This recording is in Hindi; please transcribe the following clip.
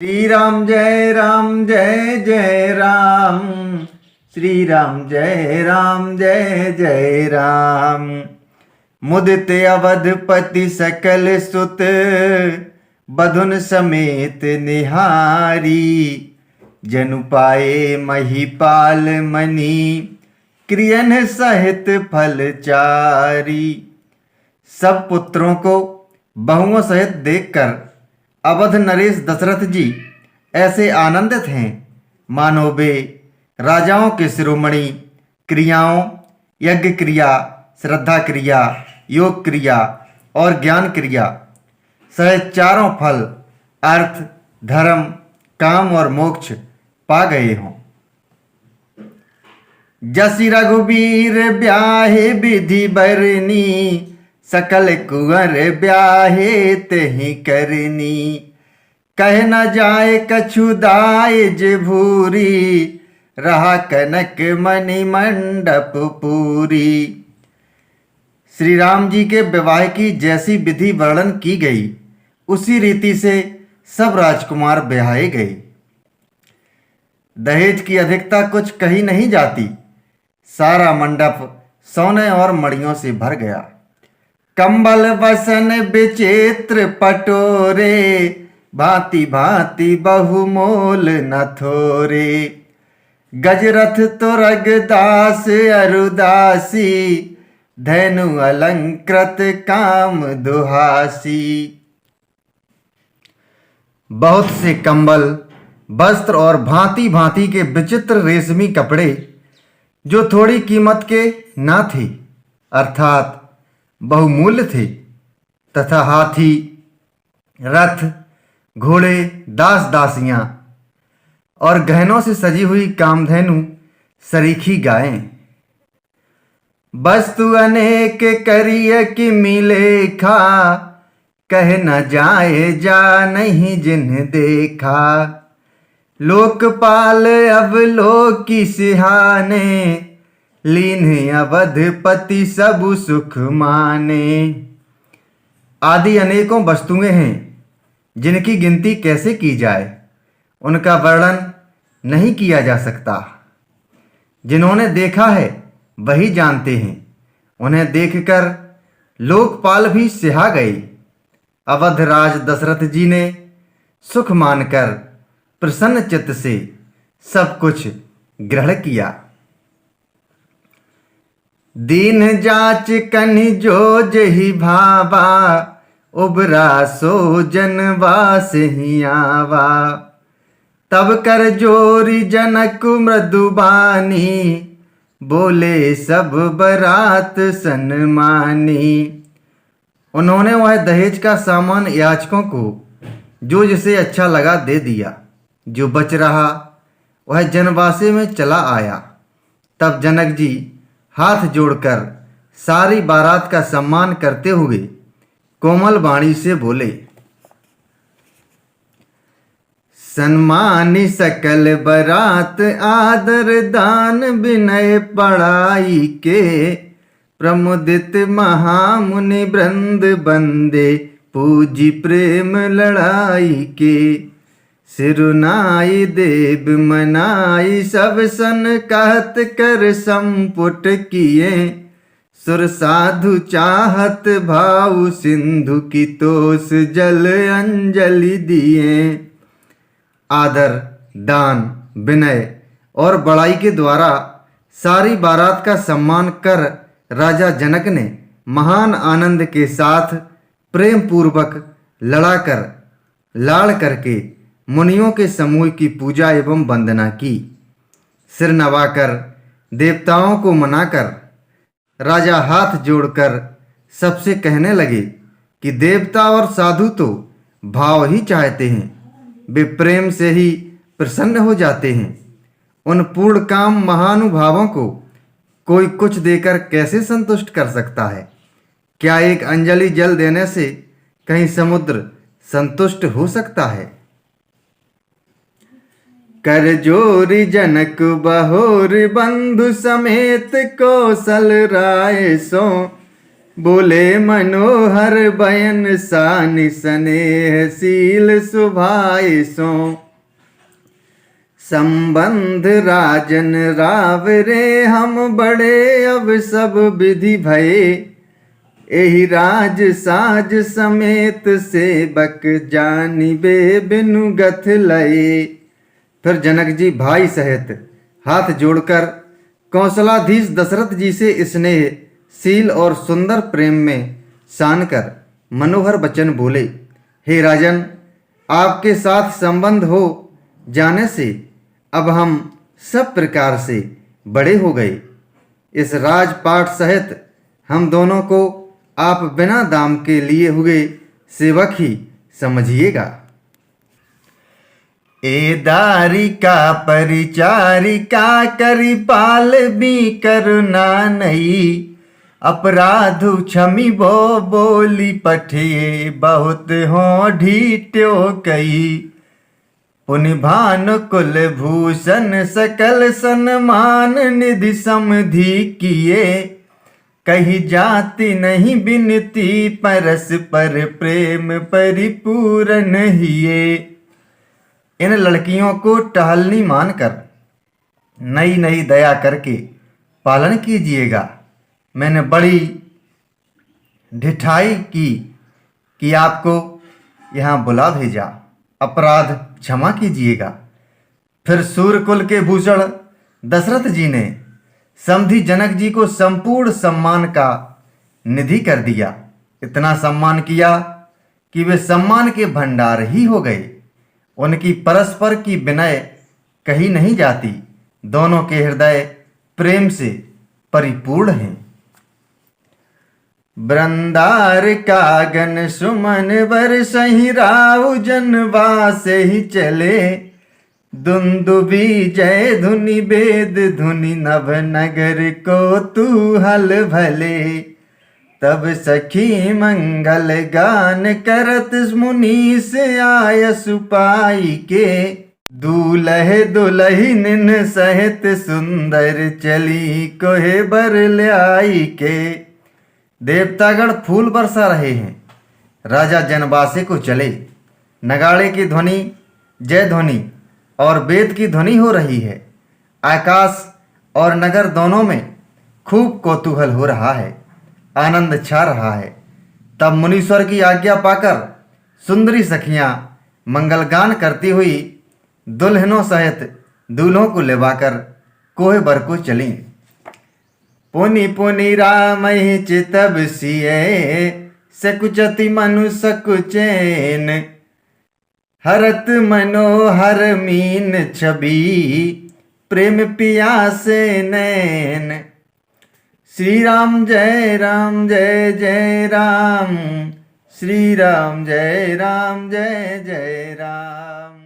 राम जय जय राम। श्री राम जय राम जय जय राम। मुदित अवधपति सकल सुत बधुन समेत निहारी। जनु पाए महिपाल मणि क्रियन सहित फलचारी। सब पुत्रों को बहुओं सहित देखकर अवध नरेश दशरथ जी ऐसे आनंदित हैं मानो वे राजाओं के शिरोमणि क्रियाओं यज्ञ क्रिया, श्रद्धा क्रिया, योग क्रिया और ज्ञान क्रिया सहित चारों फल अर्थ, धर्म, काम और मोक्ष पा गए हों। जसि रघुबीर ब्याहे विधि बरनी सकल कुंवर ब्याहे तहि करनी। कह न जाए कछु दायज भूरी रहा कनक मणि मंडप पूरी। श्री राम जी के विवाह की जैसी विधि वर्णन की गई उसी रीति से सब राजकुमार ब्याहे गए। दहेज की अधिकता कुछ कही नहीं जाती। सारा मंडप सोने और मणियों से भर गया। कंबल बसन विचित्र पटोरे भांति भांति बहुमोल न थोरे। गजरथ तुरग दास अरुदासी धनु अलंकृत काम दुहासी। बहुत से कंबल, वस्त्र और भांति भांति के विचित्र रेशमी कपड़े जो थोड़ी कीमत के ना थे अर्थात बहुमूल्य थे तथा हाथी, रथ, घोड़े, दास दासियां और गहनों से सजी हुई कामधेनु सरीखी गायें। वस्तु अनेक करिय कि मिले खा कह न जाए जा नहीं जिन्ह देखा। लोकपाल अब लोक की सिहाने लीन अवधपति सब सुख माने। आदि अनेकों वस्तुएं हैं जिनकी गिनती कैसे की जाए, उनका वर्णन नहीं किया जा सकता। जिन्होंने देखा है वही जानते हैं। उन्हें देखकर लोकपाल भी सिहा गए। अवधराज दशरथ जी ने सुख मानकर प्रसन्न चित्त से सब कुछ ग्रहण किया। दीन जाच कनि जो जहि भावा उबरा सो जनवास ही आवा। तब कर जोरी जनक मृदुबानी बोले सब बरात सन्मानी। उन्होंने वह दहेज का सामान याचकों को जो जिसे अच्छा लगा दे दिया। जो बच रहा वह जनवासे में चला आया। तब जनक जी हाथ जोड़कर सारी बारात का सम्मान करते हुए कोमल वाणी से बोले। सन्मानी सकल बरात आदर दान विनय पढ़ाई के। प्रमुदित महामुनि वृंद बंदे पूजी प्रेम लड़ाई के। सिरुनाई देव मनाई सब सन कहत कर संपुट किए। सुर साधु चाहत भाव सिंधु की तोस जल अंजलि दिए। आदर, दान, विनय और बड़ाई के द्वारा सारी बारात का सम्मान कर राजा जनक ने महान आनंद के साथ प्रेम पूर्वक लड़ाकर लाड़ करके मुनियों के समूह की पूजा एवं वंदना की। सिर नवाकर देवताओं को मनाकर राजा हाथ जोड़कर सबसे कहने लगे कि देवता और साधु तो भाव ही चाहते हैं। वे प्रेम से ही प्रसन्न हो जाते हैं। उन पूर्ण काम महानुभावों को कोई कुछ देकर कैसे संतुष्ट कर सकता है? क्या एक अंजलि जल देने से कहीं समुद्र संतुष्ट हो सकता है? कर जोरी जनक बहोर बंधु समेत कौशल राय सो। बोले मनोहर बयन सान स्नेहशील सुभाए सो। संबंध राजन राव रे हम बड़े अब सब विधि भये। एहि राज साज समेत सेवक जानिबे बिनु गथ लये। फिर जनक जी भाई सहित हाथ जोड़कर कौशलाधीश दशरथ जी से स्नेह शील और सुंदर प्रेम में सान कर मनोहर वचन बोले। हे राजन, आपके साथ संबंध हो जाने से अब हम सब प्रकार से बड़े हो गए। इस राजपाट सहित हम दोनों को आप बिना दाम के लिए हुए सेवक ही समझिएगा। ए दारिका परिचारिका करी पाल भी करुणा नहीं। अपराध क्षमी बो बोली पठिए बहुत हो ढीट्यो कई। पुनि भानु कुल भूषण सकल सन्मान निधि समधि किए। कही जाति नहीं बिनती परस पर प्रेम परिपूर्ण हिये। इन लड़कियों को टहलनी मानकर नई नई दया करके पालन कीजिएगा। मैंने बड़ी ढिठाई की कि आपको यहाँ बुला भेजा। अपराध क्षमा कीजिएगा। फिर सूर्यकुल के भूषण दशरथ जी ने समधी जनक जी को संपूर्ण सम्मान का निधि कर दिया। इतना सम्मान किया कि वे सम्मान के भंडार ही हो गए। उनकी परस्पर की विनय कही नहीं जाती। दोनों के हृदय प्रेम से परिपूर्ण हैं। वृंदार कागन सुमन बरसहि राउ जनवास ही चले। दुंदुबी जय धुनि वेद धुनि नभ नगर को तू हल भले। तब सखी मंगल गान करत मुनीस आय सुपाई के। दूल्हे दुल्हिन सहित सुंदर चली कोहे बर ल्याई के। देवतागण फूल बरसा रहे हैं। राजा जनवासे को चले। नगाड़े की ध्वनि, जय ध्वनि और वेद की ध्वनि हो रही है। आकाश और नगर दोनों में खूब कौतूहल हो रहा है, आनंद छा रहा है। तब मुनीश्वर की आज्ञा पाकर सुंदरी सखियां मंगलगान करती हुई दुल्हनों सहित दूल्हों को लेवाकर कोहे बर को चली। पुनि पुनि राम चितब सिए सकुचति मनु सकुचैन। हरत मनोहर मीन छवि प्रेम पियासे नैन। श्री राम जय राम जय जय राम। श्री राम जय जय राम।